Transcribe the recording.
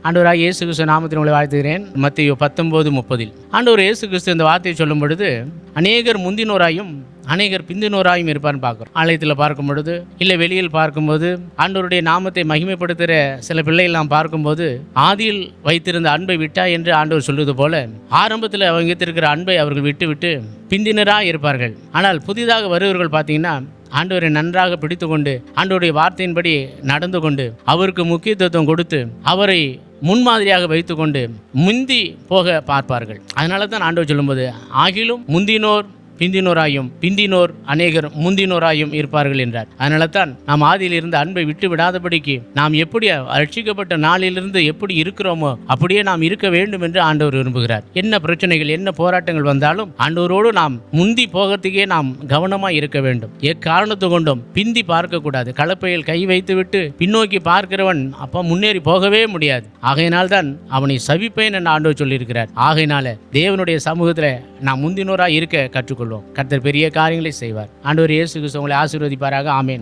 ஆண்டவராக இயேசு கிறிஸ்து நாமத்தில் உங்களை வாழ்த்துகிறேன். மத்தேயு 19:30 ஆண்டவர் இயேசு கிறிஸ்து இந்த வார்த்தையை சொல்லும் பொழுது அநேகர் முந்தினோராயும் அநேகர் பிந்தினோராயும் இருப்பார்னு பார்க்குறோம். ஆலயத்தில் பார்க்கும் பொழுது இல்லை வெளியில் பார்க்கும்போது ஆண்டவருடைய நாமத்தை மகிமைப்படுத்துகிற சில பிள்ளைகள் நாம் பார்க்கும்போது ஆதியில் வைத்திருந்த அன்பை விட்டா என்று ஆண்டவர் சொல்வது போல ஆரம்பத்தில் அவங்க வைத்திருக்கிற அன்பை அவர்கள் விட்டு பிந்தினராக இருப்பார்கள். ஆனால் புதிதாக வருவர்கள் பார்த்தீங்கன்னா ஆண்டவரை நன்றாக பிடித்து கொண்டு ஆண்டவருடைய வார்த்தையின்படி நடந்து கொண்டு அவருக்கு முக்கியத்துவம் கொடுத்து அவரை முன்மாதிரியாக வைத்துக்கொண்டு முந்தி போக பார்ப்பார்கள். அதனால தான் ஆண்டவர் சொல்லும்போது ஆகிலும் முந்தினோர் பிந்தினோராயும் பிந்தினோர் அநேகர் முந்தினோராயும் இருப்பார்கள் என்றார். அதனால தான் நாம் ஆதியில் இருந்த அன்பை விட்டு விடாதபடிக்கு நாம் எப்படி ரட்சிக்கப்பட்ட நாளிலிருந்து எப்படி இருக்கிறோமோ அப்படியே நாம் இருக்க வேண்டும் என்று ஆண்டவர் விரும்புகிறார். என்ன பிரச்சனைகள் என்ன போராட்டங்கள் வந்தாலும் ஆண்டவரோடு நாம் முந்தி போகிறதுக்கே நாம் கவனமாக இருக்க வேண்டும். எக்காரணத்து கொண்டும் பிந்தி பார்க்கக்கூடாது. கலப்பையில் கை வைத்து விட்டு பின்னோக்கி பார்க்கிறவன் அப்போ முன்னேறி போகவே முடியாது. ஆகையினால் தான் அவனை சபிப்பேன் என்று ஆண்டவர் சொல்லியிருக்கிறார். ஆகையினால தேவனுடைய சமூகத்தில் நாம் முந்தினோராக இருக்க கற்றுக்கொள்வோம். கர்த்தர் பெரிய காரியங்களை செய்வார். ஆண்டவர் இயேசு கிறிஸ்து உங்களை ஆசீர்வதிப்பாராக. ஆமென்.